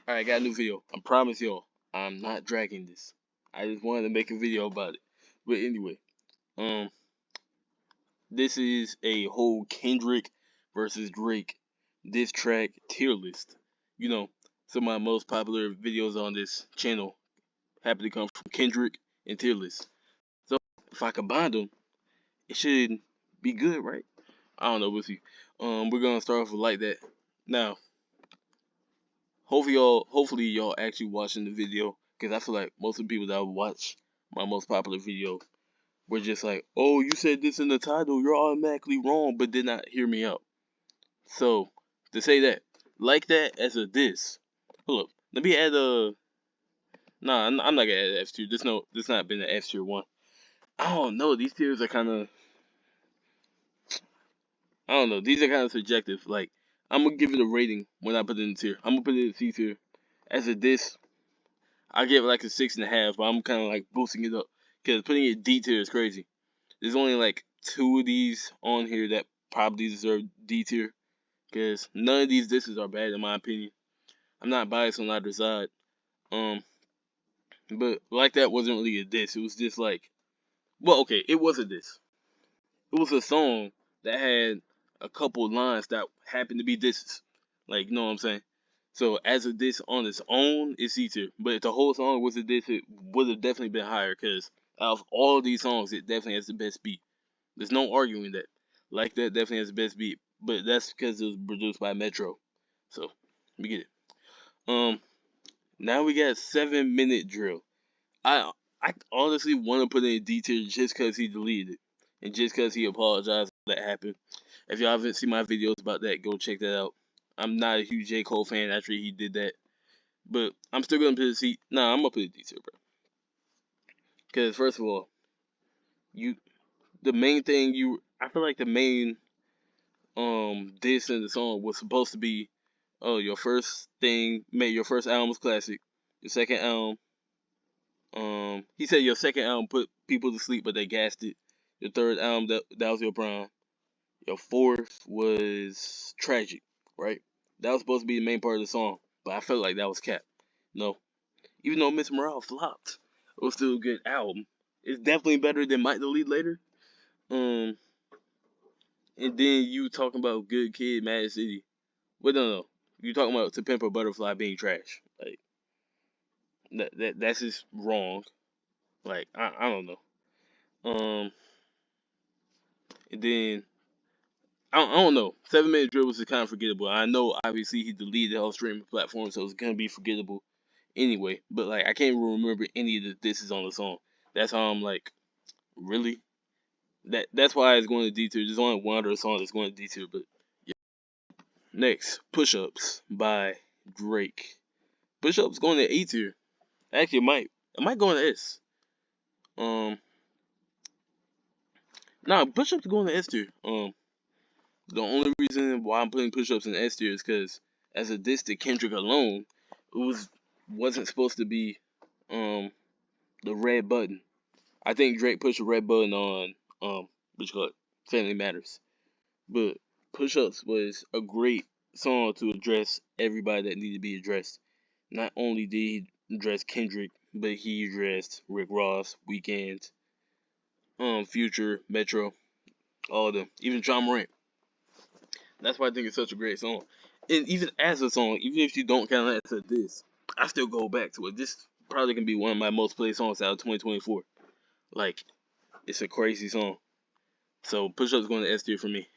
Alright, got a new video. I promise y'all, I'm not dragging this. I just wanted to make a video about it. But anyway, um, this is a whole Kendrick versus Drake diss track tier list. You know, some of my most popular videos on this channel happen to come from Kendrick and tier list. So if I combine them, it should be good, right? I don't know, we'll see. We're gonna start off with like that. Now, hopefully y'all actually watching the video, because I feel like most of the people that watch my most popular video were just like, "Oh, you said this in the title, you're automatically wrong," but did not hear me out. So to say that, like that as a diss. Hold up, let me add a. Nah, I'm not gonna add F tier. This not been an F tier one. I don't know. These tiers are kind of. I don't know. These are kind of subjective. Like I'm gonna give it a rating when I put it in tier. I'm gonna put it in C tier. As a diss, I give it like a 6.5, but I'm kind of like boosting it up because putting it D tier is crazy. There's only like two of these on here that probably deserve D tier because none of these disses are bad in my opinion. I'm not biased on either side. Um, but like that wasn't really a diss. It was just like, well, okay, it was a diss. It was a song that had a couple lines that happened to be disses. Like, you know what I'm saying? So as a diss on its own, it's C tier. But if the whole song was a diss, it would have definitely been higher. Because out of all of these songs, it definitely has the best beat. There's no arguing that. Like that definitely has the best beat. But that's because it was produced by Metro. So we get it. Um, now we got 7 minute drill. I I honestly want to put in D tier just because he deleted it, and just because he apologized for that happened. If y'all haven't seen my videos about that, go check that out. I'm not a huge J Cole fan after he did that, but I'm still gonna put it C. Nah, I'm gonna put it D tier, bro. Because first of all, you the main thing you I feel like the main diss in the song was supposed to be, oh, your first thing made your first album was classic. Your second album, he said your second album put people to sleep, but they gassed it. Your third album, that was your prime. Your fourth was tragic, right? That was supposed to be the main part of the song, but I felt like that was cap. No, even though Miss Morale flopped, it was still a good album. It's definitely better than Might Delete Later. Um, and then you talking about Good Kid, Mad City. Well, no. You talking about To Pimp a Butterfly being trash? Like that's just wrong. Like I don't know. Um, and then I don't know. 7 minute drill was kind of forgettable. I know obviously he deleted all streaming platforms, so it's gonna be forgettable anyway. But like I can't even remember any of the disses on the song. That's how I'm like, really? That's why it's going to D tier. There's only one other song that's going to D tier, but yeah. Next, Push Ups by Drake. Push Ups going to A tier. Actually, it might go in S. Um, nah, Push Ups going to S tier. The only reason why I'm putting Push Ups in S tier is because as a diss to Kendrick alone, wasn't supposed to be um the red button. I think Drake pushed the red button on what you call it, Family Matters. But Push Ups was a great song to address everybody that needed to be addressed. Not only did he address Kendrick, but he addressed Rick Ross, Weeknd, Future, Metro, all of them, even John Morant. That's why I think it's such a great song. And even as a song, even if you don't count it as a diss, I still go back to it. This probably can be one of my most played songs out of 2024. Like, it's a crazy song. So Push Up's going to S tier for me.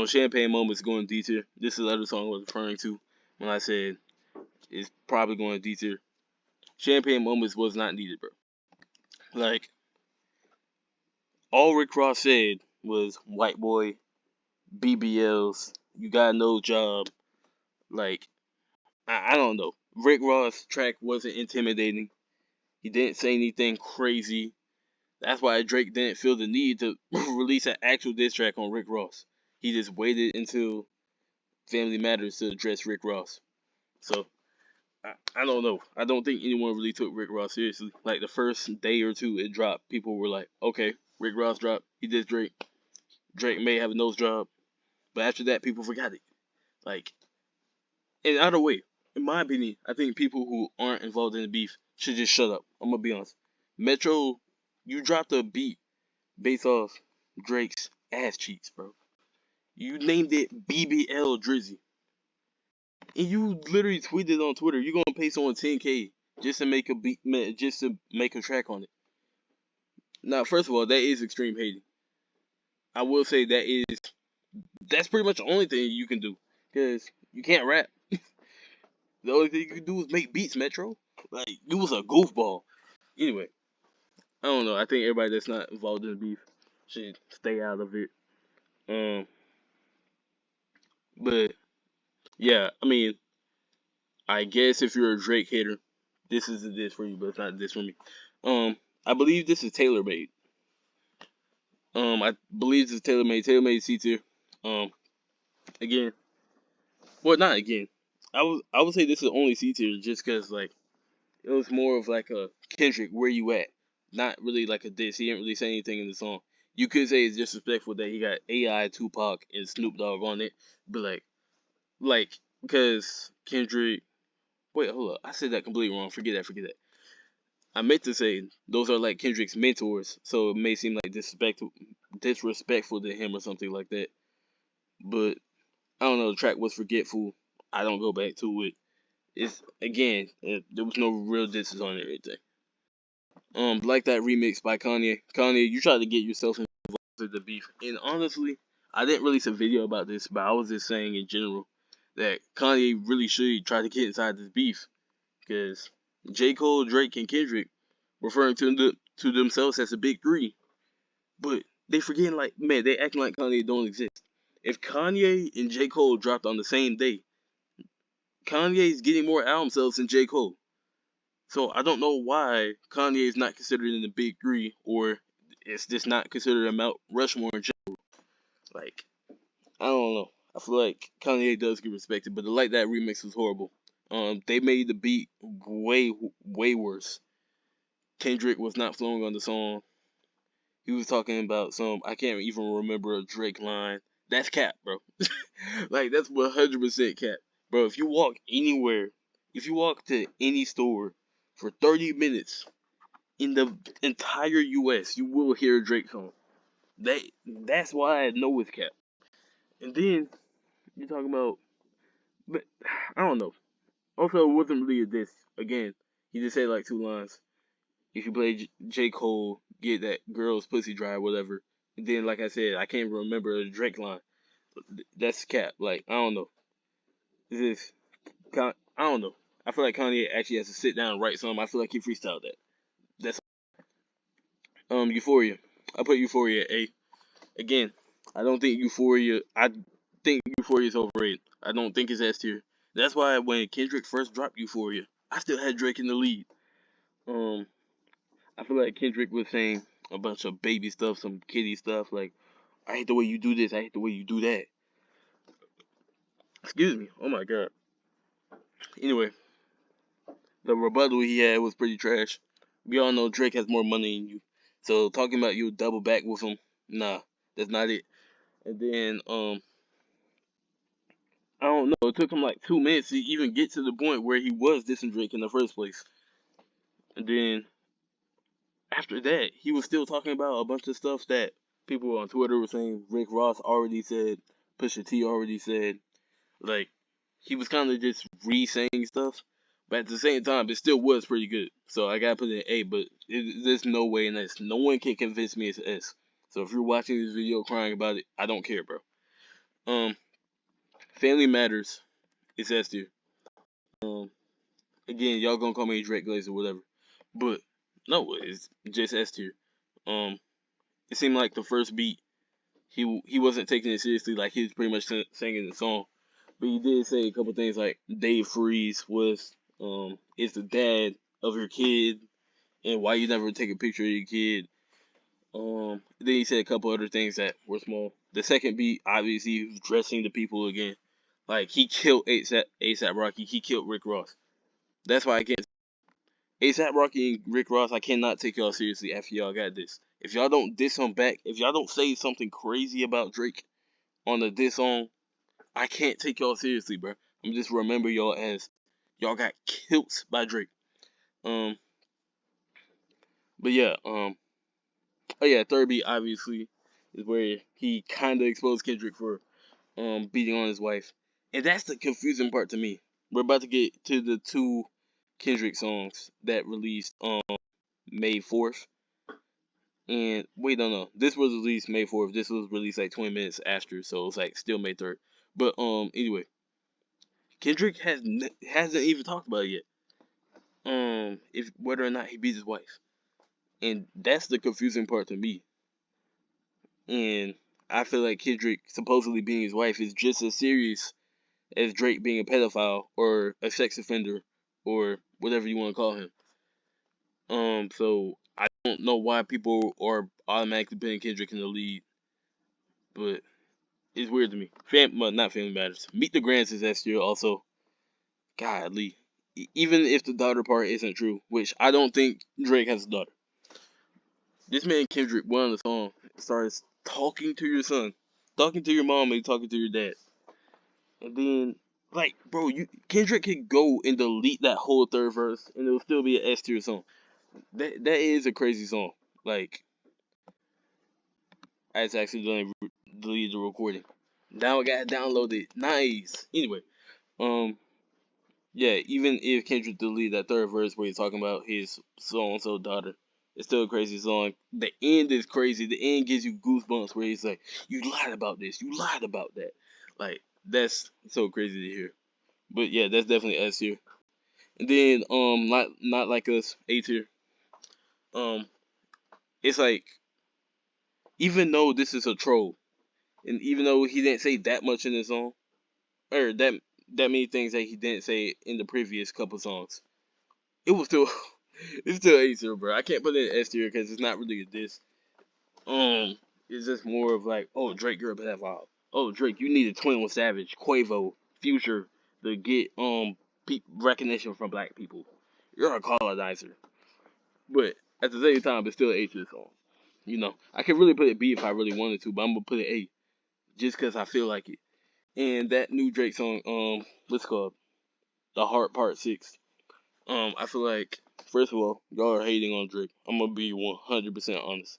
Champagne Moments going D tier. This is the other song I was referring to when I said it's probably going to D tier. Champagne Moments was not needed, bro. Like, all Rick Ross said was white boy, BBLs, you got no job. Like, I don't know. Rick Ross' track wasn't intimidating. He didn't say anything crazy. That's why Drake didn't feel the need to release an actual diss track on Rick Ross. He just waited until Family Matters to address Rick Ross. So I don't know. I don't think anyone really took Rick Ross seriously. Like the first day or two it dropped, people were like, okay, Rick Ross dropped. He did Drake. Drake may have a nose job. But after that, people forgot it. Like, in either way. in my opinion, I think people who aren't involved in the beef should just shut up. I'm gonna be honest. Metro, you dropped a beat based off Drake's ass cheeks, bro. You named it BBL Drizzy, and you literally tweeted on Twitter, "You gonna pay someone 10K just to make a beat, just to make a track on it." Now, first of all, that is extreme hating. I will say that's pretty much the only thing you can do, because you can't rap. The only thing you can do is make beats, Metro. Like, you was a goofball. Anyway, I don't know. I think everybody that's not involved in the beef should stay out of it. Um, but yeah, I mean, I guess if you're a Drake hater, this is a diss for you, but it's not a diss for me. Um, I believe this is tailor made. I believe this is tailor made. Tailor made C tier. Um, again, well, not again. I would say this is only C tier just because like it was more of like a Kendrick, where you at? Not really like a diss. He didn't really say anything in the song. You could say it's disrespectful that he got AI, Tupac, and Snoop Dogg on it, but like because Kendrick. Wait, hold up. I said that completely wrong. Forget that. Forget that. I meant to say those are like Kendrick's mentors, so it may seem like disrespectful to him or something like that. But I don't know. The track was forgetful. I don't go back to it. It's again, there was no real disses on it or anything. Like that remix by Kanye. Kanye, you tried to get yourself into the beef, and honestly, I didn't release a video about this, but I was just saying in general that Kanye really should try to get inside this beef, because J. Cole, Drake, and Kendrick referring to themselves as the big three, but they forgetting like man, they acting like Kanye don't exist. If Kanye and J. Cole dropped on the same day, Kanye's getting more album sales than J. Cole. So I don't know why Kanye is not considered in the big three, or it's just not considered a Mount Rushmore in general. Like, I don't know. I feel like Kanye does get respected, but the Like That remix was horrible. They made the beat way worse. Kendrick was not flowing on the song. He was talking about some, I can't even remember a Drake line. That's cap, bro. Like, that's 100% cap. Bro, if you walk anywhere, if you walk to any store for 30 minutes in the entire US, you will hear a Drake song. That's why I know it's cap. And then, you're talking about, but I don't know. Also, it wasn't really a diss. Again, he just said like two lines. If you play J. Cole, get that girl's pussy dry, whatever. And then, like I said, I can't remember the Drake line. That's cap. Like, I don't know. This I don't know. I feel like Kanye actually has to sit down and write something. I feel like he freestyled that. That's Euphoria. I put Euphoria A. Again, I don't think Euphoria. I think Euphoria is overrated. I don't think it's S tier. That's why when Kendrick first dropped Euphoria, I still had Drake in the lead. Um, I feel like Kendrick was saying a bunch of baby stuff, some kitty stuff, like I hate the way you do this, I hate the way you do that. Excuse me. Oh my god. Anyway, the rebuttal he had was pretty trash. We all know Drake has more money than you, so talking about you double back with him, nah, that's not it. And then I don't know. It took him like 2 minutes to even get to the point where he was dissing Drake in the first place. And then after that, he was still talking about a bunch of stuff that people on Twitter were saying Rick Ross already said, Pusha T already said. Like, he was kind of just re-saying stuff. But at the same time, it still was pretty good. So I gotta put it in A, but there's no way in S. No one can convince me it's S. So if you're watching this video crying about it, I don't care, bro. Um, Family Matters is S tier. Um, Again, y'all gonna call me Drake Glaze or whatever, but no, it's just S tier. Um, it seemed like the first beat, he wasn't taking it seriously, like he was pretty much singing the song, but he did say a couple things like Dave Freeze was is the dad of your kid, and why you never take a picture of your kid. Then he said a couple other things that were small. The second beat, obviously, he was dressing the people again. Like, he killed ASAP Rocky. He killed Rick Ross. That's why I can't. ASAP Rocky and Rick Ross, I cannot take y'all seriously after y'all got this. If y'all don't diss him back, if y'all don't say something crazy about Drake on the diss song, I can't take y'all seriously, bro. I'm just remember y'all as y'all got killed by Drake. Um, but yeah, oh yeah, third beat obviously is where he kind of exposed Kendrick for beating on his wife, and that's the confusing part to me. We're about to get to the two Kendrick songs that released May 4th. And wait, no, this was released May 4th. This was released like 20 minutes after, so it's like still May 3rd. But anyway, Kendrick hasn't even talked about it yet. If whether or not he beat his wife, and that's the confusing part to me. And I feel like Kendrick supposedly being his wife is just as serious as Drake being a pedophile or a sex offender or whatever you want to call him. So I don't know why people are automatically putting Kendrick in the lead, but it's weird to me. Well, not Family Matters. Meet the Grants is S tier also. Godly. Even if the daughter part isn't true, which I don't think Drake has a daughter. This man Kendrick went on the song starts talking to your son, talking to your mom, and talking to your dad. And then, like, bro, Kendrick could go and delete that whole third verse, and it'll still be an S tier song. That is a crazy song. Like, I just accidentally deleted the recording. Now I gotta download it. Nice. Anyway, um, yeah, even if Kendrick deleted that third verse where he's talking about his so and so daughter, it's still a crazy song. The end is crazy. The end gives you goosebumps where he's like, "You lied about this. You lied about that." Like, that's so crazy to hear. But yeah, that's definitely S tier. And then not like us, A tier. Um, it's like, even though this is a troll, and even though he didn't say that much in the song, or that many things that he didn't say in the previous couple songs, it was still it's still A tier, bro. I can't put it in S tier because it's not really a diss. It's just more of like, oh, Drake, you're a pedophile. Oh, Drake, you need a twin with Savage, Quavo, Future to get recognition from black people. You're a colonizer. But at the same time, it's still an A tier song. You know, I could really put it B if I really wanted to, but I'm gonna put it A just because I feel like it. And that new Drake song, what's it called? The Heart Part 6. I feel like, first of all, y'all are hating on Drake. I'm gonna be 100% honest.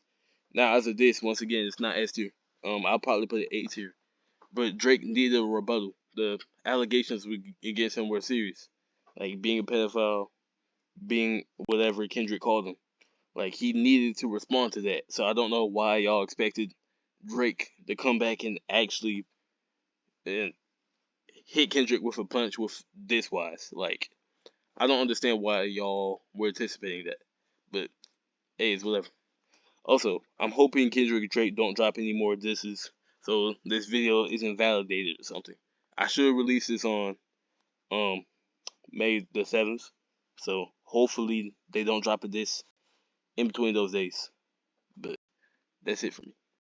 Now, as of this, once again, it's not S tier. I'll probably put it A tier. But Drake needed a rebuttal. The allegations against him were serious, like being a pedophile, being whatever Kendrick called him. Like, he needed to respond to that. So I don't know why y'all expected Drake to come back and actually uh, hit Kendrick with a punch with this wise. Like, I don't understand why y'all were anticipating that. But hey, it's whatever. Also, I'm hoping Kendrick and Drake don't drop any more disses, so this video isn't validated or something. I should release this on um May 7th, so hopefully they don't drop a diss in between those days. But that's it for me.